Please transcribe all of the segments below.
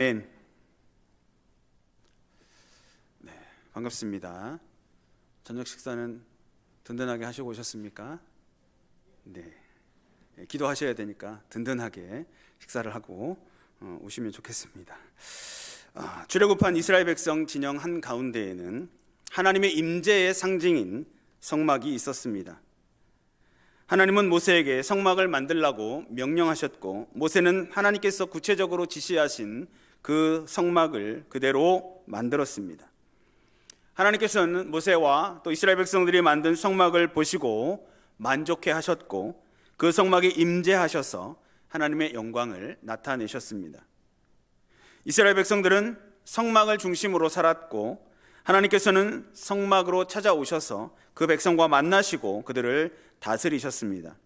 네, 반갑습니다. 저녁 식사는 든든하게 하시고 오셨습니까? 네, 기도하셔야 되니까 든든하게 식사를 하고 오시면 좋겠습니다. 출애굽한 이스라엘 백성 진영 한가운데에는 하나님의 임재의 상징인 성막이 있었습니다. 하나님은 모세에게 성막을 만들라고 명령하셨고, 모세는 하나님께서 구체적으로 지시하신 그 성막을 그대로 만들었습니다. 하나님께서는 모세와 또 이스라엘 백성들이 만든 성막을 보시고 만족해 하셨고, 그 성막에 임재하셔서 하나님의 영광을 나타내셨습니다. 이스라엘 백성들은 성막을 중심으로 살았고, 하나님께서는 성막으로 찾아오셔서 그 백성과 만나시고 그들을 다스리셨습니다.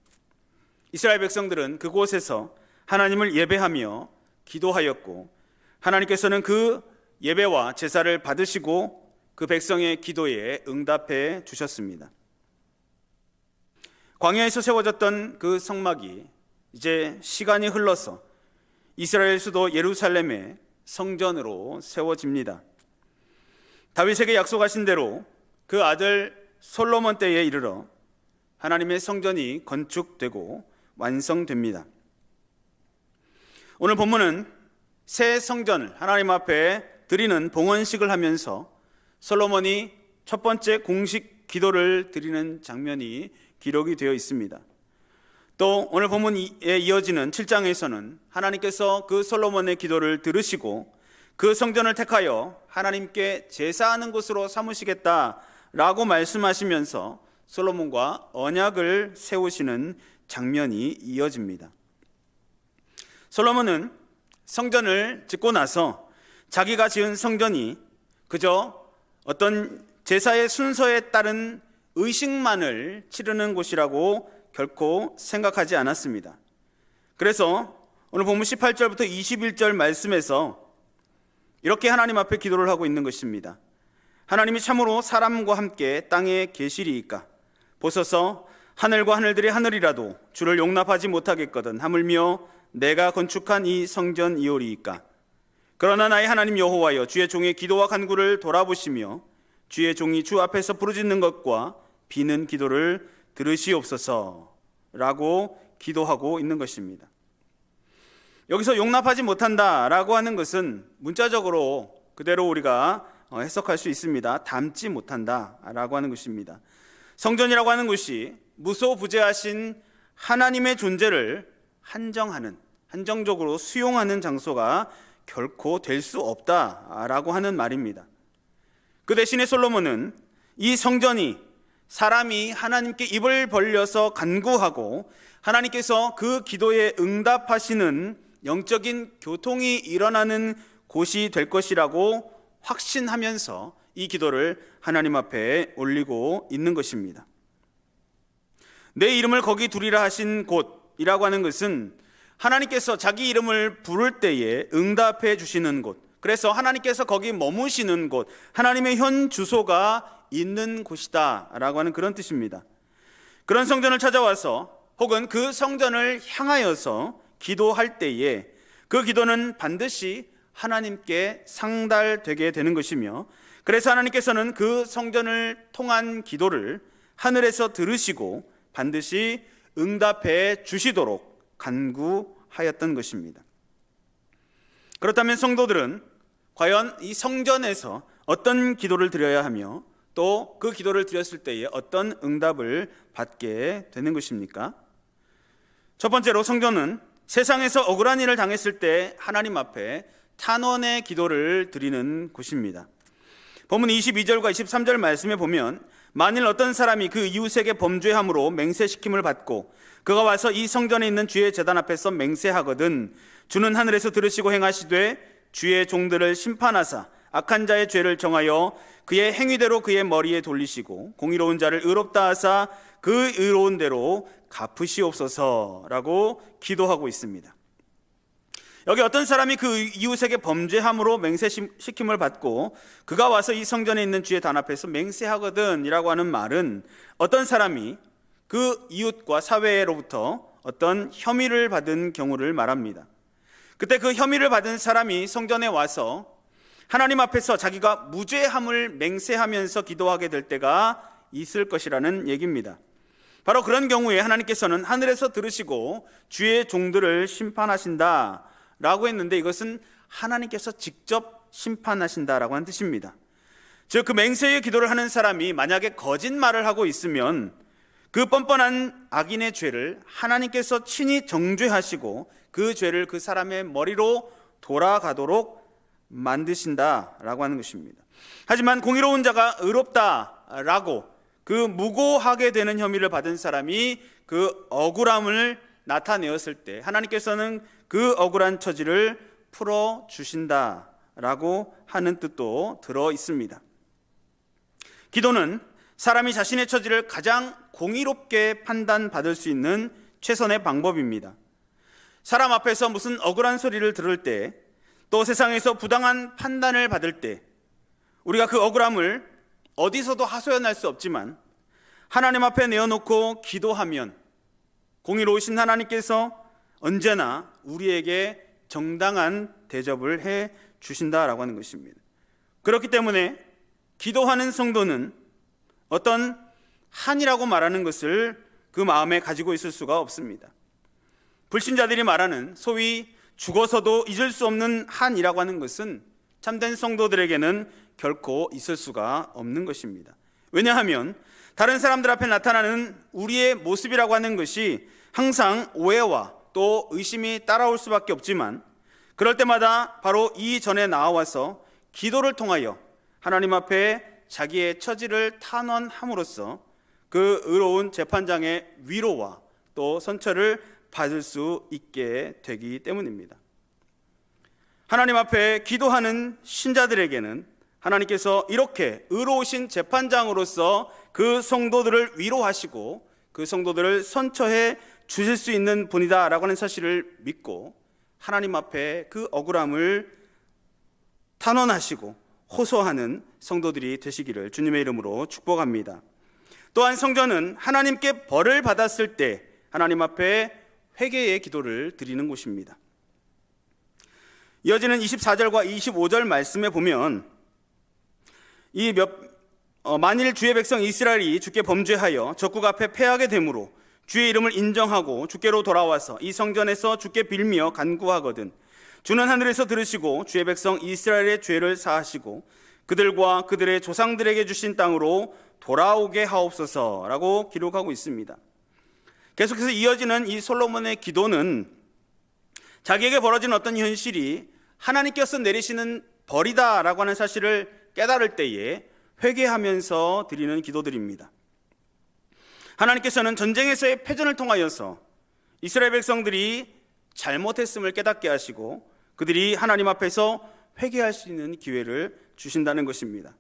이스라엘 백성들은 그곳에서 하나님을 예배하며 기도하였고, 하나님께서는 그 예배와 제사를 받으시고 그 백성의 기도에 응답해 주셨습니다. 광야에서 세워졌던 그 성막이 이제 시간이 흘러서 이스라엘 수도 예루살렘의 성전으로 세워집니다. 다윗에게 약속하신 대로 그 아들 솔로몬 때에 이르러 하나님의 성전이 건축되고 완성됩니다. 오늘 본문은 새 성전을 하나님 앞에 드리는 봉헌식을 하면서 솔로몬이 첫 번째 공식 기도를 드리는 장면이 기록이 되어 있습니다. 또 오늘 본문에 이어지는 7장에서는 하나님께서 그 솔로몬의 기도를 들으시고 그 성전을 택하여 하나님께 제사하는 곳으로 삼으시겠다라고 말씀하시면서 솔로몬과 언약을 세우시는 장면이 이어집니다. 솔로몬은 성전을 짓고 나서 자기가 지은 성전이 그저 어떤 제사의 순서에 따른 의식만을 치르는 곳이라고 결코 생각하지 않았습니다. 그래서 오늘 본문 18절부터 21절 말씀에서 이렇게 하나님 앞에 기도를 하고 있는 것입니다. 하나님이 참으로 사람과 함께 땅에 계시리이까? 보소서, 하늘과 하늘들의 하늘이라도 주를 용납하지 못하겠거든 하물며 내가 건축한 이 성전이오리이까? 그러나 나의 하나님 여호와여, 주의 종의 기도와 간구를 돌아보시며 주의 종이 주 앞에서 부르짖는 것과 비는 기도를 들으시옵소서 라고 기도하고 있는 것입니다. 여기서 용납하지 못한다라고 하는 것은 문자적으로 그대로 우리가 해석할 수 있습니다. 담지 못한다라고 하는 것입니다. 성전이라고 하는 것이 무소부재하신 하나님의 존재를 한정적으로 수용하는 장소가 결코 될 수 없다라고 하는 말입니다. 그 대신에 솔로몬은 이 성전이 사람이 하나님께 입을 벌려서 간구하고 하나님께서 그 기도에 응답하시는 영적인 교통이 일어나는 곳이 될 것이라고 확신하면서 이 기도를 하나님 앞에 올리고 있는 것입니다. 내 이름을 거기 두리라 하신 곳이라고 하는 것은 하나님께서 자기 이름을 부를 때에 응답해 주시는 곳, 그래서 하나님께서 거기 머무시는 곳, 하나님의 현 주소가 있는 곳이다 라고 하는 그런 뜻입니다. 그런 성전을 찾아와서 혹은 그 성전을 향하여서 기도할 때에 그 기도는 반드시 하나님께 상달되게 되는 것이며, 그래서 하나님께서는 그 성전을 통한 기도를 하늘에서 들으시고 반드시 응답해 주시도록 간구하였던 것입니다. 그렇다면 성도들은 과연 이 성전에서 어떤 기도를 드려야 하며 또 그 기도를 드렸을 때에 어떤 응답을 받게 되는 것입니까? 첫 번째로 성전은 세상에서 억울한 일을 당했을 때 하나님 앞에 탄원의 기도를 드리는 곳입니다. 본문 22절과 23절 말씀에 보면 만일 어떤 사람이 그 이웃에게 범죄함으로 맹세시킴을 받고 그가 와서 이 성전에 있는 주의 제단 앞에서 맹세하거든 주는 하늘에서 들으시고 행하시되 주의 종들을 심판하사 악한 자의 죄를 정하여 그의 행위대로 그의 머리에 돌리시고 공의로운 자를 의롭다 하사 그 의로운 대로 갚으시옵소서라고 기도하고 있습니다. 여기 어떤 사람이 그 이웃에게 범죄함으로 맹세시킴을 받고 그가 와서 이 성전에 있는 주의 단 앞에서 맹세하거든 이라고 하는 말은 어떤 사람이 그 이웃과 사회로부터 어떤 혐의를 받은 경우를 말합니다. 그때 그 혐의를 받은 사람이 성전에 와서 하나님 앞에서 자기가 무죄함을 맹세하면서 기도하게 될 때가 있을 것이라는 얘기입니다. 바로 그런 경우에 하나님께서는 하늘에서 들으시고 주의 종들을 심판하신다라고 했는데, 이것은 하나님께서 직접 심판하신다라고 하는 뜻입니다. 즉, 그 맹세의 기도를 하는 사람이 만약에 거짓말을 하고 있으면 그 뻔뻔한 악인의 죄를 하나님께서 친히 정죄하시고 그 죄를 그 사람의 머리로 돌아가도록 만드신다라고 하는 것입니다. 하지만 공의로운 자가 의롭다라고 그 무고하게 되는 혐의를 받은 사람이 그 억울함을 나타내었을 때 하나님께서는 그 억울한 처지를 풀어주신다라고 하는 뜻도 들어 있습니다. 기도는 사람이 자신의 처지를 가장 공의롭게 판단받을 수 있는 최선의 방법입니다. 사람 앞에서 무슨 억울한 소리를 들을 때, 또 세상에서 부당한 판단을 받을 때 우리가 그 억울함을 어디서도 하소연할 수 없지만 하나님 앞에 내어놓고 기도하면 공의로우신 하나님께서 언제나 우리에게 정당한 대접을 해 주신다라고 하는 것입니다. 그렇기 때문에 기도하는 성도는 어떤 한이라고 말하는 것을 그 마음에 가지고 있을 수가 없습니다. 불신자들이 말하는 소위 죽어서도 잊을 수 없는 한이라고 하는 것은 참된 성도들에게는 결코 있을 수가 없는 것입니다. 왜냐하면 다른 사람들 앞에 나타나는 우리의 모습이라고 하는 것이 항상 오해와 또 의심이 따라올 수밖에 없지만, 그럴 때마다 바로 이 전에 나와서 기도를 통하여 하나님 앞에 자기의 처지를 탄원함으로써 그 의로운 재판장의 위로와 또 선처를 받을 수 있게 되기 때문입니다. 하나님 앞에 기도하는 신자들에게는 하나님께서 이렇게 의로우신 재판장으로서 그 성도들을 위로하시고 그 성도들을 선처해 주실 수 있는 분이다라고 하는 사실을 믿고 하나님 앞에 그 억울함을 탄원하시고 호소하는 성도들이 되시기를 주님의 이름으로 축복합니다. 또한 성전은 하나님께 벌을 받았을 때 하나님 앞에 회개의 기도를 드리는 곳입니다. 이어지는 24절과 25절 말씀에 보면 만일 주의 백성 이스라엘이 주께 범죄하여 적국 앞에 패하게 되므로 주의 이름을 인정하고 주께로 돌아와서 이 성전에서 주께 빌며 간구하거든 주는 하늘에서 들으시고 주의 백성 이스라엘의 죄를 사하시고 그들과 그들의 조상들에게 주신 땅으로 돌아오게 하옵소서라고 기록하고 있습니다. 계속해서 이어지는 이 솔로몬의 기도는 자기에게 벌어진 어떤 현실이 하나님께서 내리시는 벌이다라고 하는 사실을 깨달을 때에 회개하면서 드리는 기도들입니다. 하나님께서는 전쟁에서의 패전을 통하여서 이스라엘 백성들이 잘못했음을 깨닫게 하시고 그들이 하나님 앞에서 회개할 수 있는 기회를 주신다는 것입니다.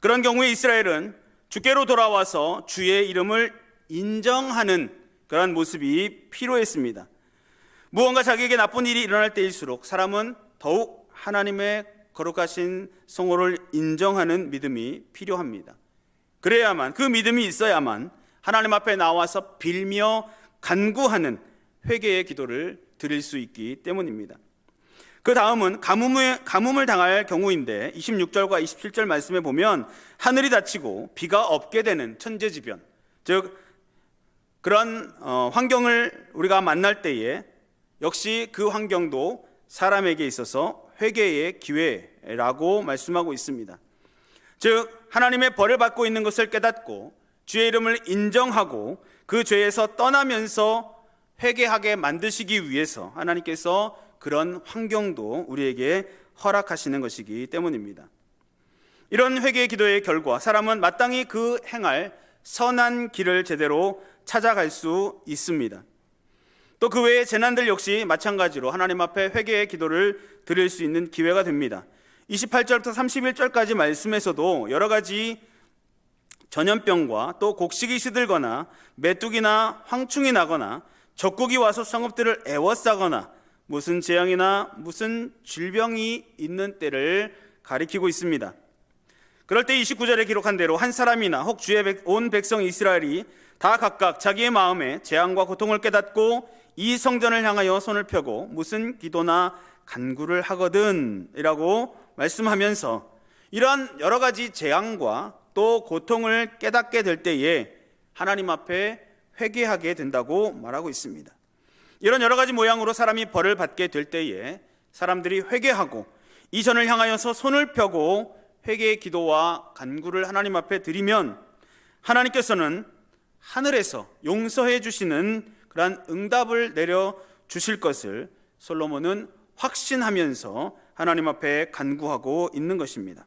그런 경우에 이스라엘은 주께로 돌아와서 주의 이름을 인정하는 그러한 모습이 필요했습니다. 무언가 자기에게 나쁜 일이 일어날 때일수록 사람은 더욱 하나님의 거룩하신 성호를 인정하는 믿음이 필요합니다. 그래야만, 그 믿음이 있어야만 하나님 앞에 나와서 빌며 간구하는 회개의 기도를 드릴 수 있기 때문입니다. 그 다음은 가뭄을 당할 경우인데 26절과 27절 말씀에 보면 하늘이 닫히고 비가 없게 되는 천재지변, 즉 그런 환경을 우리가 만날 때에 역시 그 환경도 사람에게 있어서 회개의 기회라고 말씀하고 있습니다. 즉 하나님의 벌을 받고 있는 것을 깨닫고 주의 이름을 인정하고 그 죄에서 떠나면서 회개하게 만드시기 위해서 하나님께서 그런 환경도 우리에게 허락하시는 것이기 때문입니다. 이런 회개의 기도의 결과 사람은 마땅히 그 행할 선한 길을 제대로 찾아갈 수 있습니다. 또 그 외의 재난들 역시 마찬가지로 하나님 앞에 회개의 기도를 드릴 수 있는 기회가 됩니다. 28절부터 31절까지 말씀에서도 여러 가지 전염병과 또 곡식이 시들거나 메뚜기나 황충이 나거나 적국이 와서 성읍들을 애워싸거나 무슨 재앙이나 무슨 질병이 있는 때를 가리키고 있습니다. 그럴 때 29절에 기록한 대로 한 사람이나 혹 주의 온 백성 이스라엘이 다 각각 자기의 마음에 재앙과 고통을 깨닫고 이 성전을 향하여 손을 펴고 무슨 기도나 간구를 하거든 이라고 말씀하면서 이런 여러 가지 재앙과 또 고통을 깨닫게 될 때에 하나님 앞에 회개하게 된다고 말하고 있습니다. 이런 여러 가지 모양으로 사람이 벌을 받게 될 때에 사람들이 회개하고 이전을 향하여서 손을 펴고 회개의 기도와 간구를 하나님 앞에 드리면 하나님께서는 하늘에서 용서해 주시는 그러한 응답을 내려 주실 것을 솔로몬은 확신하면서 하나님 앞에 간구하고 있는 것입니다.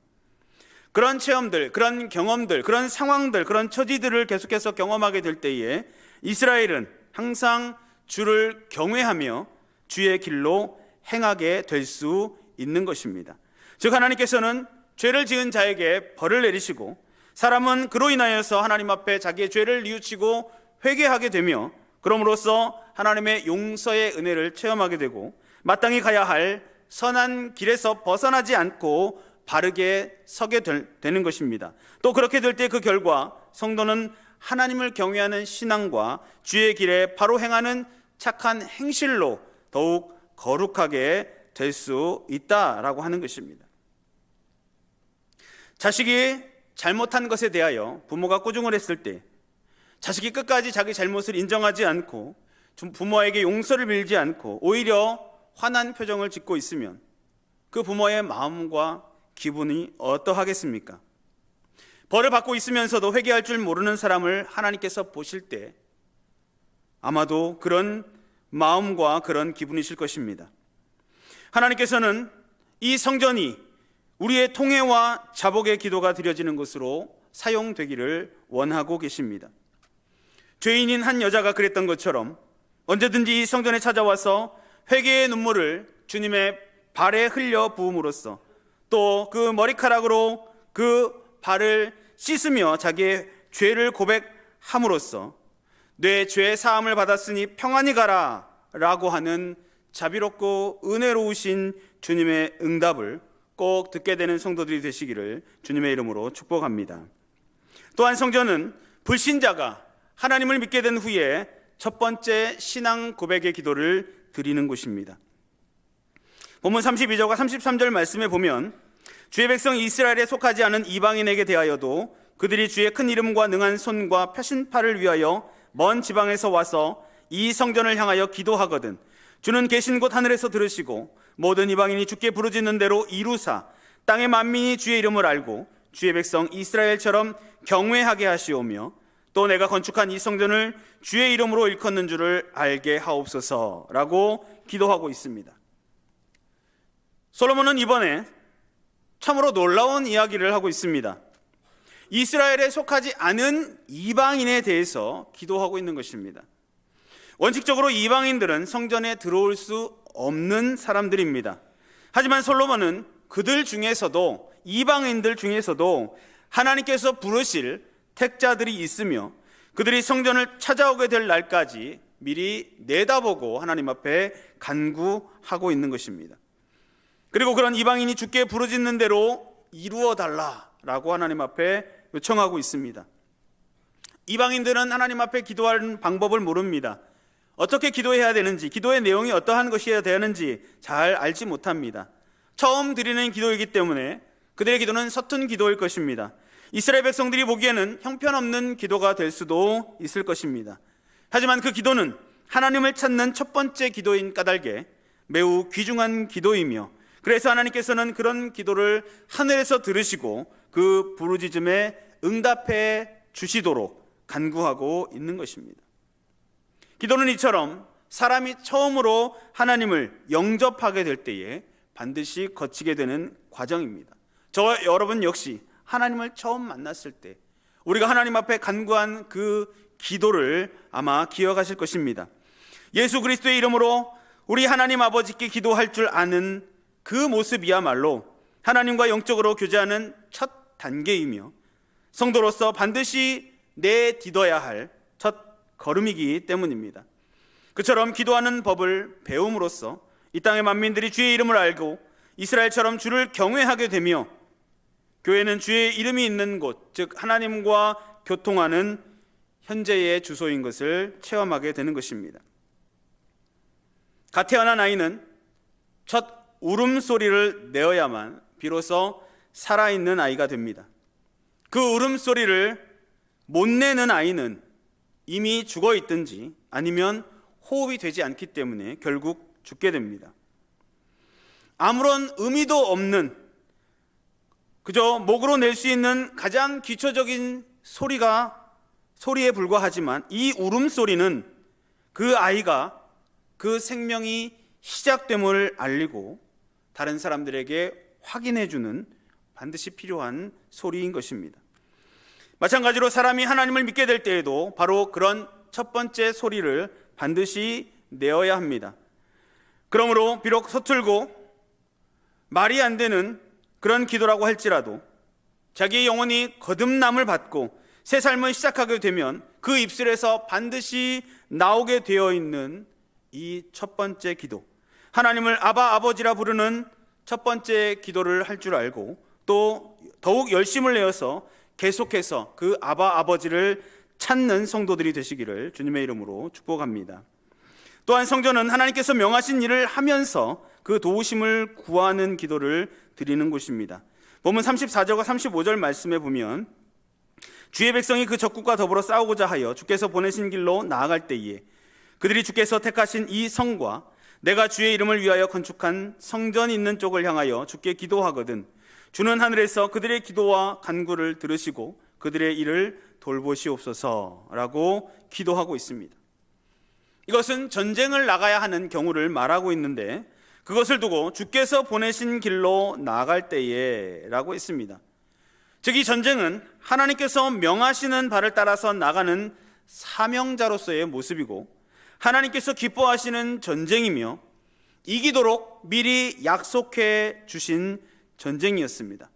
그런 체험들, 그런 경험들, 그런 상황들, 그런 처지들을 계속해서 경험하게 될 때에 이스라엘은 항상 주를 경외하며 주의 길로 행하게 될 수 있는 것입니다. 즉 하나님께서는 죄를 지은 자에게 벌을 내리시고 사람은 그로 인하여서 하나님 앞에 자기의 죄를 뉘우치고 회개하게 되며 그럼으로써 하나님의 용서의 은혜를 체험하게 되고 마땅히 가야 할 선한 길에서 벗어나지 않고 바르게 서게 되는 것입니다. 또 그렇게 될 때 그 결과 성도는 하나님을 경외하는 신앙과 주의 길에 바로 행하는 착한 행실로 더욱 거룩하게 될 수 있다라고 하는 것입니다. 자식이 잘못한 것에 대하여 부모가 꾸중을 했을 때 자식이 끝까지 자기 잘못을 인정하지 않고 부모에게 용서를 빌지 않고 오히려 화난 표정을 짓고 있으면 그 부모의 마음과 기분이 어떠하겠습니까? 벌을 받고 있으면서도 회개할 줄 모르는 사람을 하나님께서 보실 때 아마도 그런 마음과 그런 기분이실 것입니다. 하나님께서는 이 성전이 우리의 통회와 자복의 기도가 드려지는 것으로 사용되기를 원하고 계십니다. 죄인인 한 여자가 그랬던 것처럼 언제든지 이 성전에 찾아와서 회개의 눈물을 주님의 발에 흘려 부음으로써 또 그 머리카락으로 그 발을 씻으며 자기의 죄를 고백함으로써 내 죄 사함을 받았으니 평안히 가라 라고 하는 자비롭고 은혜로우신 주님의 응답을 꼭 듣게 되는 성도들이 되시기를 주님의 이름으로 축복합니다. 또한 성전은 불신자가 하나님을 믿게 된 후에 첫 번째 신앙 고백의 기도를 드리는 곳입니다. 본문 32절과 33절 말씀에 보면 주의 백성 이스라엘에 속하지 않은 이방인에게 대하여도 그들이 주의 큰 이름과 능한 손과 펴신 팔을 위하여 먼 지방에서 와서 이 성전을 향하여 기도하거든 주는 계신 곳 하늘에서 들으시고 모든 이방인이 주께 부르짖는 대로 이루사 땅의 만민이 주의 이름을 알고 주의 백성 이스라엘처럼 경외하게 하시오며 또 내가 건축한 이 성전을 주의 이름으로 일컫는 줄을 알게 하옵소서라고 기도하고 있습니다. 솔로몬은 이번에 참으로 놀라운 이야기를 하고 있습니다. 이스라엘에 속하지 않은 이방인에 대해서 기도하고 있는 것입니다. 원칙적으로 이방인들은 성전에 들어올 수 없는 사람들입니다. 하지만 솔로몬은 그들 중에서도 이방인들 중에서도 하나님께서 부르실 택자들이 있으며 그들이 성전을 찾아오게 될 날까지 미리 내다보고 하나님 앞에 간구하고 있는 것입니다. 그리고 그런 이방인이 주께 부르짖는 대로 이루어 달라라고 하나님 앞에 요청하고 있습니다. 이방인들은 하나님 앞에 기도하는 방법을 모릅니다. 어떻게 기도해야 되는지, 기도의 내용이 어떠한 것이어야 되는지 잘 알지 못합니다. 처음 드리는 기도이기 때문에 그들의 기도는 서툰 기도일 것입니다. 이스라엘 백성들이 보기에는 형편없는 기도가 될 수도 있을 것입니다. 하지만 그 기도는 하나님을 찾는 첫 번째 기도인 까닭에 매우 귀중한 기도이며 그래서 하나님께서는 그런 기도를 하늘에서 들으시고 그 부르짖음에 응답해 주시도록 간구하고 있는 것입니다. 기도는 이처럼 사람이 처음으로 하나님을 영접하게 될 때에 반드시 거치게 되는 과정입니다. 저와 여러분 역시 하나님을 처음 만났을 때 우리가 하나님 앞에 간구한 그 기도를 아마 기억하실 것입니다. 예수 그리스도의 이름으로 우리 하나님 아버지께 기도할 줄 아는 그 모습이야말로 하나님과 영적으로 교제하는 첫 단계이며 성도로서 반드시 내딛어야 할 첫 걸음이기 때문입니다. 그처럼 기도하는 법을 배움으로써 이 땅의 만민들이 주의 이름을 알고 이스라엘처럼 주를 경외하게 되며 교회는 주의 이름이 있는 곳, 즉 하나님과 교통하는 현재의 주소인 것을 체험하게 되는 것입니다. 갓 태어난 아이는 첫 울음소리를 내어야만 비로소 살아있는 아이가 됩니다. 그 울음소리를 못 내는 아이는 이미 죽어 있든지 아니면 호흡이 되지 않기 때문에 결국 죽게 됩니다. 아무런 의미도 없는, 그저 목으로 낼 수 있는 가장 기초적인 소리에 불과하지만 이 울음소리는 그 아이가 그 생명이 시작됨을 알리고 다른 사람들에게 확인해주는 반드시 필요한 소리인 것입니다. 마찬가지로 사람이 하나님을 믿게 될 때에도 바로 그런 첫 번째 소리를 반드시 내어야 합니다. 그러므로 비록 서툴고 말이 안 되는 그런 기도라고 할지라도 자기의 영혼이 거듭남을 받고 새 삶을 시작하게 되면 그 입술에서 반드시 나오게 되어 있는 이 첫 번째 기도, 하나님을 아바 아버지라 부르는 첫 번째 기도를 할 줄 알고 또 더욱 열심을 내어서 계속해서 그 아바 아버지를 찾는 성도들이 되시기를 주님의 이름으로 축복합니다. 또한 성전은 하나님께서 명하신 일을 하면서 그 도우심을 구하는 기도를 드리는 곳입니다. 본문 34절과 35절 말씀에 보면 주의 백성이 그 적국과 더불어 싸우고자 하여 주께서 보내신 길로 나아갈 때에 그들이 주께서 택하신 이 성과 내가 주의 이름을 위하여 건축한 성전이 있는 쪽을 향하여 주께 기도하거든 주는 하늘에서 그들의 기도와 간구를 들으시고 그들의 일을 돌보시옵소서라고 기도하고 있습니다. 이것은 전쟁을 나가야 하는 경우를 말하고 있는데 그것을 두고 주께서 보내신 길로 나아갈 때에 라고 했습니다. 즉 이 전쟁은 하나님께서 명하시는 바를 따라서 나가는 사명자로서의 모습이고 하나님께서 기뻐하시는 전쟁이며 이기도록 미리 약속해 주신 전쟁이었습니다.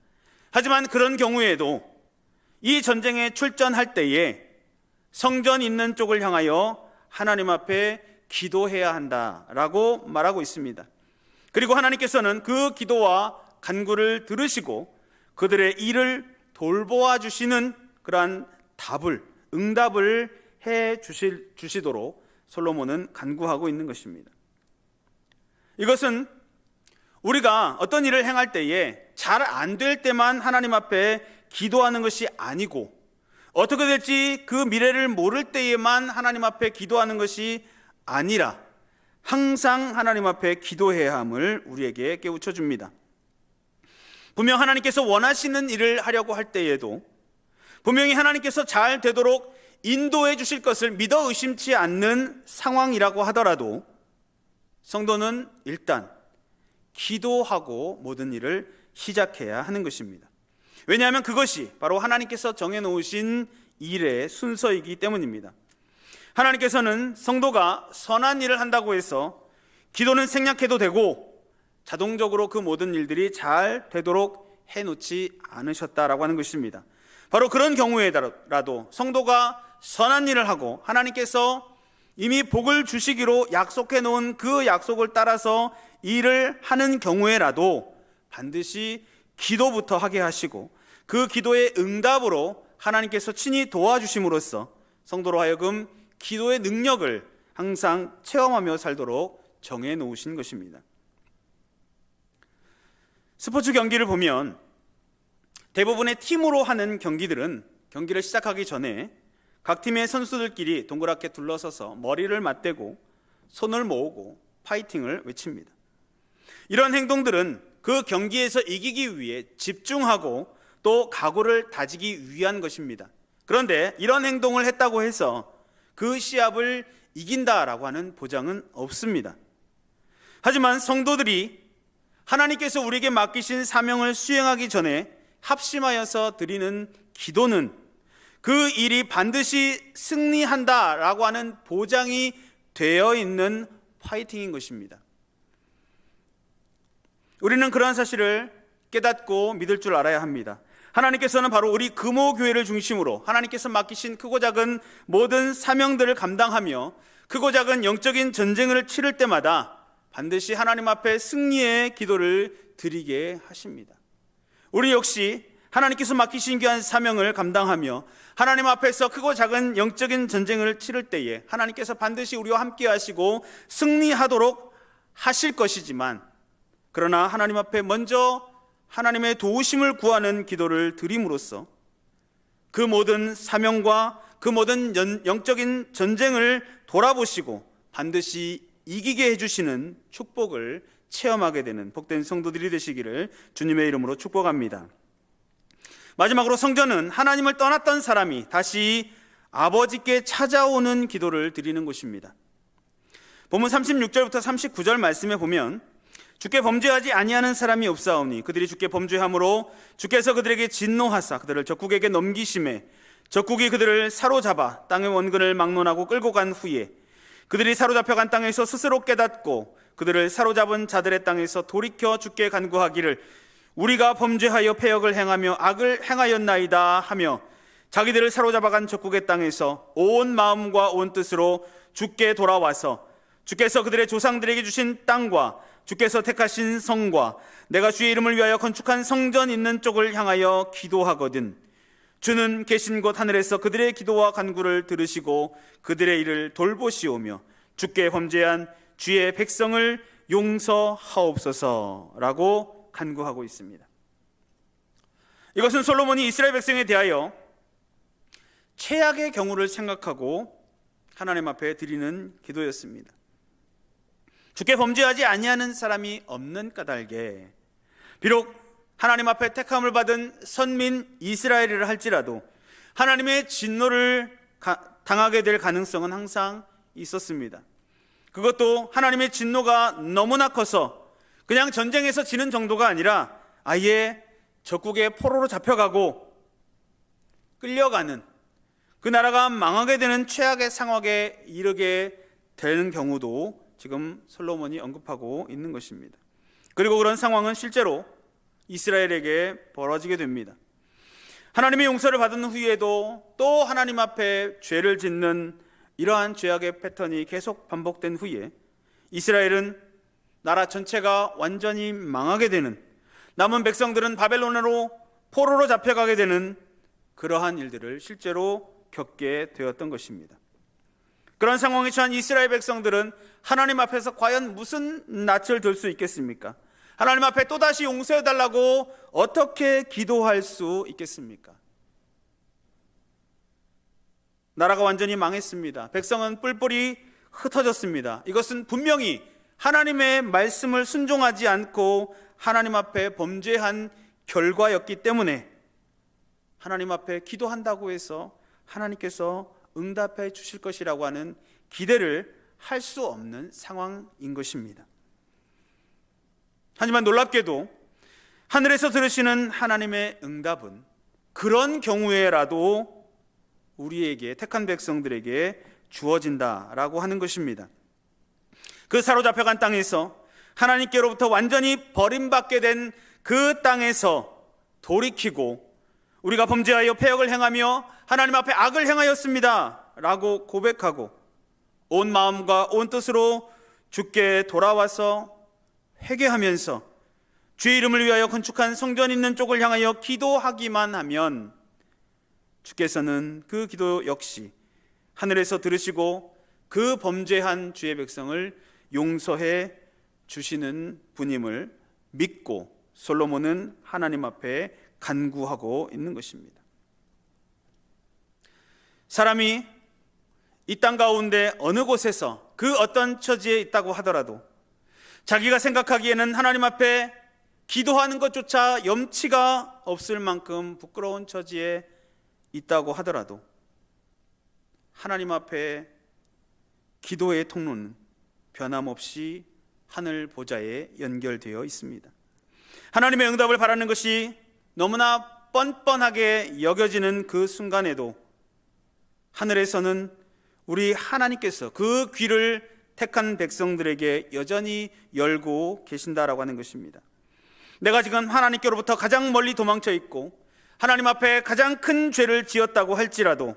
하지만 그런 경우에도 이 전쟁에 출전할 때에 성전 있는 쪽을 향하여 하나님 앞에 기도해야 한다라고 말하고 있습니다. 그리고 하나님께서는 그 기도와 간구를 들으시고 그들의 일을 돌보아 주시는 그러한 응답을 해 주시도록 솔로몬은 간구하고 있는 것입니다. 이것은 우리가 어떤 일을 행할 때에 잘 안 될 때만 하나님 앞에 기도하는 것이 아니고 어떻게 될지 그 미래를 모를 때에만 하나님 앞에 기도하는 것이 아니라 항상 하나님 앞에 기도해야 함을 우리에게 깨우쳐 줍니다. 분명 하나님께서 원하시는 일을 하려고 할 때에도 분명히 하나님께서 잘 되도록 인도해 주실 것을 믿어 의심치 않는 상황이라고 하더라도 성도는 일단 기도하고 모든 일을 시작해야 하는 것입니다. 왜냐하면 그것이 바로 하나님께서 정해놓으신 일의 순서이기 때문입니다. 하나님께서는 성도가 선한 일을 한다고 해서 기도는 생략해도 되고 자동적으로 그 모든 일들이 잘 되도록 해놓지 않으셨다라고 하는 것입니다. 바로 그런 경우에라도 성도가 선한 일을 하고 하나님께서 이미 복을 주시기로 약속해 놓은 그 약속을 따라서 일을 하는 경우에라도 반드시 기도부터 하게 하시고 그 기도의 응답으로 하나님께서 친히 도와주심으로써 성도로 하여금 기도의 능력을 항상 체험하며 살도록 정해 놓으신 것입니다. 스포츠 경기를 보면 대부분의 팀으로 하는 경기들은 경기를 시작하기 전에 각 팀의 선수들끼리 동그랗게 둘러서서 머리를 맞대고 손을 모으고 파이팅을 외칩니다. 이런 행동들은 그 경기에서 이기기 위해 집중하고 또 각오를 다지기 위한 것입니다. 그런데 이런 행동을 했다고 해서 그 시합을 이긴다라고 하는 보장은 없습니다. 하지만 성도들이 하나님께서 우리에게 맡기신 사명을 수행하기 전에 합심하여서 드리는 기도는 그 일이 반드시 승리한다라고 하는 보장이 되어 있는 파이팅인 것입니다. 우리는 그러한 사실을 깨닫고 믿을 줄 알아야 합니다. 하나님께서는 바로 우리 금호교회를 중심으로 하나님께서 맡기신 크고 작은 모든 사명들을 감당하며 크고 작은 영적인 전쟁을 치를 때마다 반드시 하나님 앞에 승리의 기도를 드리게 하십니다. 우리 역시 하나님께서 맡기신 귀한 사명을 감당하며 하나님 앞에서 크고 작은 영적인 전쟁을 치를 때에 하나님께서 반드시 우리와 함께 하시고 승리하도록 하실 것이지만 그러나 하나님 앞에 먼저 하나님의 도우심을 구하는 기도를 드림으로써 그 모든 사명과 그 모든 영적인 전쟁을 돌아보시고 반드시 이기게 해주시는 축복을 체험하게 되는 복된 성도들이 되시기를 주님의 이름으로 축복합니다. 마지막으로 성전은 하나님을 떠났던 사람이 다시 아버지께 찾아오는 기도를 드리는 곳입니다. 본문 36절부터 39절 말씀에 보면 주께 범죄하지 아니하는 사람이 없사오니 그들이 주께 범죄함으로 주께서 그들에게 진노하사 그들을 적국에게 넘기심에 적국이 그들을 사로잡아 땅의 원근을 막론하고 끌고 간 후에 그들이 사로잡혀간 땅에서 스스로 깨닫고 그들을 사로잡은 자들의 땅에서 돌이켜 주께 간구하기를 우리가 범죄하여 패역을 행하며 악을 행하였나이다 하며 자기들을 사로잡아간 적국의 땅에서 온 마음과 온 뜻으로 주께 돌아와서 주께서 그들의 조상들에게 주신 땅과 주께서 택하신 성과 내가 주의 이름을 위하여 건축한 성전 있는 쪽을 향하여 기도하거든 주는 계신 곳 하늘에서 그들의 기도와 간구를 들으시고 그들의 일을 돌보시오며 주께 범죄한 주의 백성을 용서하옵소서라고 간구하고 있습니다. 이것은 솔로몬이 이스라엘 백성에 대하여 최악의 경우를 생각하고 하나님 앞에 드리는 기도였습니다. 주께 범죄하지 아니하는 사람이 없는 까닭에 비록 하나님 앞에 택함을 받은 선민 이스라엘이라 할지라도 하나님의 진노를 당하게 될 가능성은 항상 있었습니다. 그것도 하나님의 진노가 너무나 커서 그냥 전쟁에서 지는 정도가 아니라 아예 적국의 포로로 잡혀가고 끌려가는 그 나라가 망하게 되는 최악의 상황에 이르게 되는 경우도 지금 솔로몬이 언급하고 있는 것입니다. 그리고 그런 상황은 실제로 이스라엘에게 벌어지게 됩니다. 하나님의 용서를 받은 후에도 또 하나님 앞에 죄를 짓는 이러한 죄악의 패턴이 계속 반복된 후에 이스라엘은 나라 전체가 완전히 망하게 되는, 남은 백성들은 바벨론으로 포로로 잡혀가게 되는 그러한 일들을 실제로 겪게 되었던 것입니다. 그런 상황에 처한 이스라엘 백성들은 하나님 앞에서 과연 무슨 낯을 들 수 있겠습니까? 하나님 앞에 또다시 용서해달라고 어떻게 기도할 수 있겠습니까? 나라가 완전히 망했습니다. 백성은 뿔뿔이 흩어졌습니다. 이것은 분명히 하나님의 말씀을 순종하지 않고 하나님 앞에 범죄한 결과였기 때문에 하나님 앞에 기도한다고 해서 하나님께서 응답해 주실 것이라고 하는 기대를 할 수 없는 상황인 것입니다. 하지만 놀랍게도 하늘에서 들으시는 하나님의 응답은 그런 경우에라도 우리에게, 택한 백성들에게 주어진다라고 하는 것입니다. 그 사로잡혀간 땅에서 하나님께로부터 완전히 버림받게 된 그 땅에서 돌이키고 우리가 범죄하여 패역을 행하며 하나님 앞에 악을 행하였습니다 라고 고백하고 온 마음과 온 뜻으로 주께 돌아와서 회개하면서 주의 이름을 위하여 건축한 성전 있는 쪽을 향하여 기도하기만 하면 주께서는 그 기도 역시 하늘에서 들으시고 그 범죄한 주의 백성을 용서해 주시는 분임을 믿고 솔로몬은 하나님 앞에 간구하고 있는 것입니다. 사람이 이 땅 가운데 어느 곳에서 그 어떤 처지에 있다고 하더라도 자기가 생각하기에는 하나님 앞에 기도하는 것조차 염치가 없을 만큼 부끄러운 처지에 있다고 하더라도 하나님 앞에 기도의 통로는 변함없이 하늘 보좌에 연결되어 있습니다. 하나님의 응답을 바라는 것이 너무나 뻔뻔하게 여겨지는 그 순간에도 하늘에서는 우리 하나님께서 그 귀를 택한 백성들에게 여전히 열고 계신다라고 하는 것입니다. 내가 지금 하나님께로부터 가장 멀리 도망쳐 있고 하나님 앞에 가장 큰 죄를 지었다고 할지라도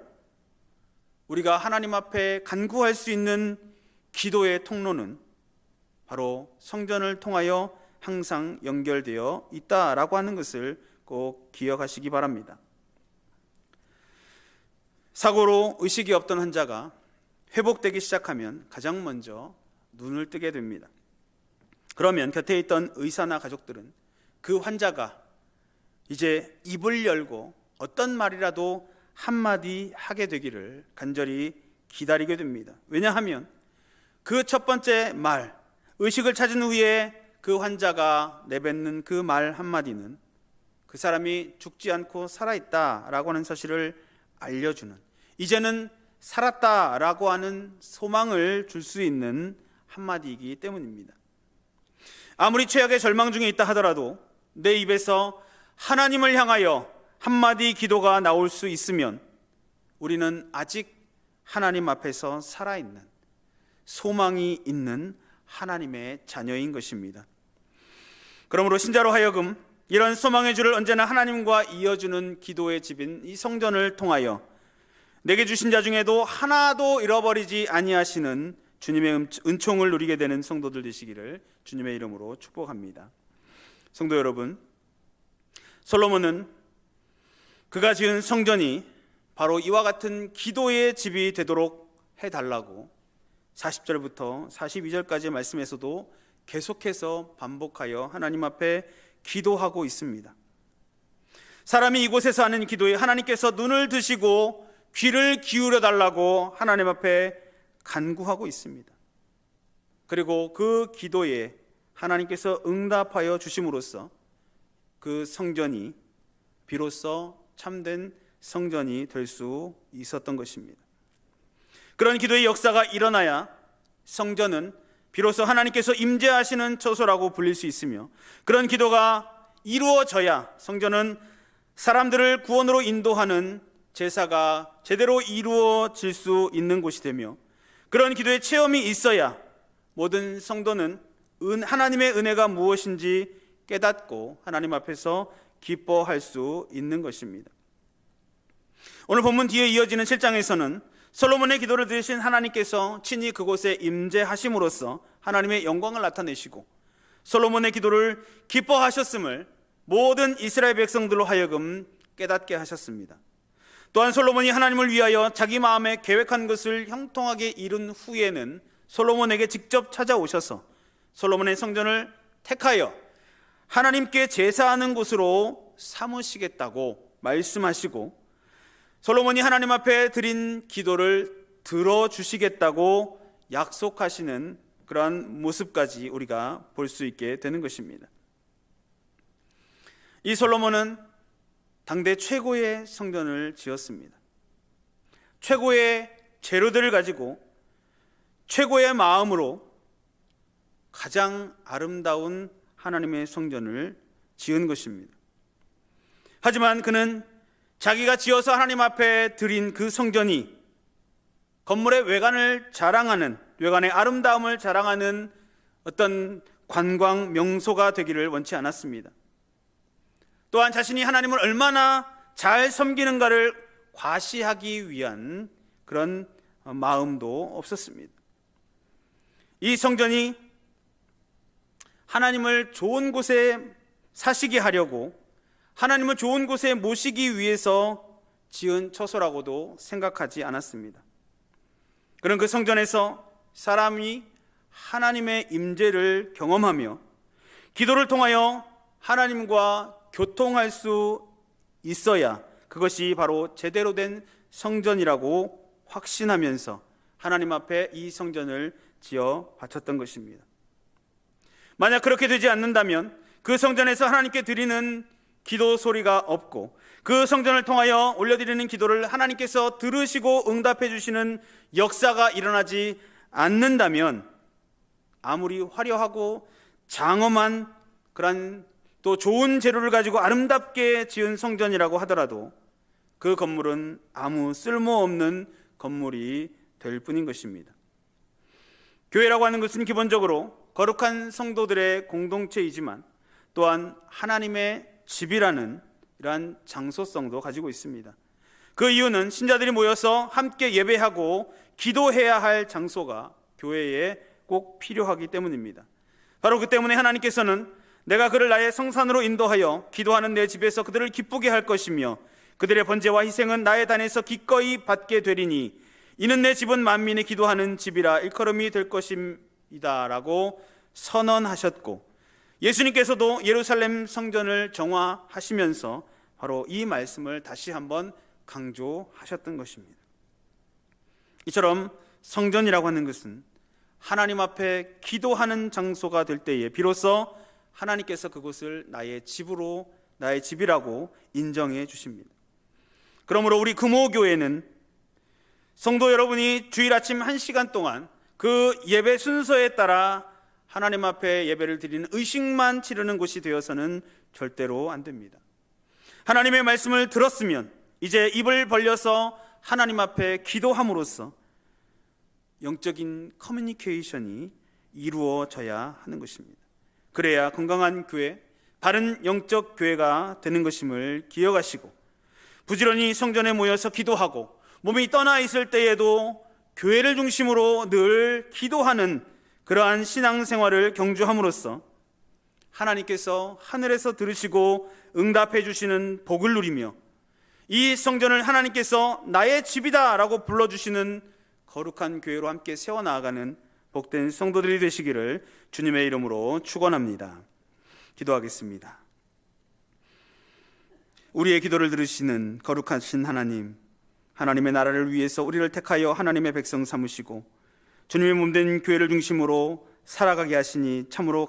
우리가 하나님 앞에 간구할 수 있는 기도의 통로는 바로 성전을 통하여 항상 연결되어 있다라고 하는 것을 꼭 기억하시기 바랍니다. 사고로 의식이 없던 환자가 회복되기 시작하면 가장 먼저 눈을 뜨게 됩니다. 그러면 곁에 있던 의사나 가족들은 그 환자가 이제 입을 열고 어떤 말이라도 한마디 하게 되기를 간절히 기다리게 됩니다. 왜냐하면 그 첫 번째 말, 의식을 찾은 후에 그 환자가 내뱉는 그 말 한마디는 그 사람이 죽지 않고 살아있다라고 하는 사실을 알려주는, 이제는 살았다라고 하는 소망을 줄 수 있는 한마디이기 때문입니다. 아무리 최악의 절망 중에 있다 하더라도 내 입에서 하나님을 향하여 한마디 기도가 나올 수 있으면 우리는 아직 하나님 앞에서 살아있는, 소망이 있는 하나님의 자녀인 것입니다. 그러므로 신자로 하여금 이런 소망의 줄을 언제나 하나님과 이어주는 기도의 집인 이 성전을 통하여 내게 주신 자 중에도 하나도 잃어버리지 아니하시는 주님의 은총을 누리게 되는 성도들 되시기를 주님의 이름으로 축복합니다. 성도 여러분, 솔로몬은 그가 지은 성전이 바로 이와 같은 기도의 집이 되도록 해달라고 40절부터 42절까지의 말씀에서도 계속해서 반복하여 하나님 앞에 기도하고 있습니다. 사람이 이곳에서 하는 기도에 하나님께서 눈을 드시고 귀를 기울여 달라고 하나님 앞에 간구하고 있습니다. 그리고 그 기도에 하나님께서 응답하여 주심으로써 그 성전이 비로소 참된 성전이 될 수 있었던 것입니다. 그런 기도의 역사가 일어나야 성전은 비로소 하나님께서 임재하시는 처소라고 불릴 수 있으며, 그런 기도가 이루어져야 성전은 사람들을 구원으로 인도하는 제사가 제대로 이루어질 수 있는 곳이 되며, 그런 기도의 체험이 있어야 모든 성도는 하나님의 은혜가 무엇인지 깨닫고 하나님 앞에서 기뻐할 수 있는 것입니다. 오늘 본문 뒤에 이어지는 7장에서는 솔로몬의 기도를 들으신 하나님께서 친히 그곳에 임재하심으로써 하나님의 영광을 나타내시고 솔로몬의 기도를 기뻐하셨음을 모든 이스라엘 백성들로 하여금 깨닫게 하셨습니다. 또한 솔로몬이 하나님을 위하여 자기 마음에 계획한 것을 형통하게 이룬 후에는 솔로몬에게 직접 찾아오셔서 솔로몬의 성전을 택하여 하나님께 제사하는 곳으로 삼으시겠다고 말씀하시고, 솔로몬이 하나님 앞에 드린 기도를 들어주시겠다고 약속하시는 그러한 모습까지 우리가 볼 수 있게 되는 것입니다. 이 솔로몬은 당대 최고의 성전을 지었습니다. 최고의 재료들을 가지고 최고의 마음으로 가장 아름다운 하나님의 성전을 지은 것입니다. 하지만 그는 자기가 지어서 하나님 앞에 드린 그 성전이 건물의 외관을 자랑하는, 외관의 아름다움을 자랑하는 어떤 관광 명소가 되기를 원치 않았습니다. 또한 자신이 하나님을 얼마나 잘 섬기는가를 과시하기 위한 그런 마음도 없었습니다. 이 성전이 하나님을 좋은 곳에 사시게 하려고, 하나님을 좋은 곳에 모시기 위해서 지은 처소라고도 생각하지 않았습니다. 그런 그 성전에서 사람이 하나님의 임재를 경험하며 기도를 통하여 하나님과 교통할 수 있어야 그것이 바로 제대로 된 성전이라고 확신하면서 하나님 앞에 이 성전을 지어 바쳤던 것입니다. 만약 그렇게 되지 않는다면 그 성전에서 하나님께 드리는 기도 소리가 없고 그 성전을 통하여 올려드리는 기도를 하나님께서 들으시고 응답해 주시는 역사가 일어나지 않는다면 아무리 화려하고 장엄한 그런 또 좋은 재료를 가지고 아름답게 지은 성전이라고 하더라도 그 건물은 아무 쓸모없는 건물이 될 뿐인 것입니다. 교회라고 하는 것은 기본적으로 거룩한 성도들의 공동체이지만 또한 하나님의 집이라는 이러한 장소성도 가지고 있습니다. 그 이유는 신자들이 모여서 함께 예배하고 기도해야 할 장소가 교회에 꼭 필요하기 때문입니다. 바로 그 때문에 하나님께서는 내가 그를 나의 성산으로 인도하여 기도하는 내 집에서 그들을 기쁘게 할 것이며 그들의 번제와 희생은 나의 단에서 기꺼이 받게 되리니 이는 내 집은 만민이 기도하는 집이라 일컬음이 될 것입니다 라고 선언하셨고 예수님께서도 예루살렘 성전을 정화하시면서 바로 이 말씀을 다시 한번 강조하셨던 것입니다. 이처럼 성전이라고 하는 것은 하나님 앞에 기도하는 장소가 될 때에 비로소 하나님께서 그곳을 나의 집이라고 인정해 주십니다. 그러므로 우리 금호교회는 성도 여러분이 주일 아침 1시간 동안 그 예배 순서에 따라 하나님 앞에 예배를 드리는 의식만 치르는 곳이 되어서는 절대로 안 됩니다. 하나님의 말씀을 들었으면 이제 입을 벌려서 하나님 앞에 기도함으로써 영적인 커뮤니케이션이 이루어져야 하는 것입니다. 그래야 건강한 교회, 바른 영적 교회가 되는 것임을 기억하시고 부지런히 성전에 모여서 기도하고 몸이 떠나 있을 때에도 교회를 중심으로 늘 기도하는 그러한 신앙생활을 경주함으로써 하나님께서 하늘에서 들으시고 응답해 주시는 복을 누리며 이 성전을 하나님께서 나의 집이다 라고 불러주시는 거룩한 교회로 함께 세워나가는 복된 성도들이 되시기를 주님의 이름으로 축원합니다. 기도하겠습니다. 우리의 기도를 들으시는 거룩하신 하나님, 하나님의 나라를 위해서 우리를 택하여 하나님의 백성 삼으시고 주님의 몸된 교회를 중심으로 살아가게 하시니 참으로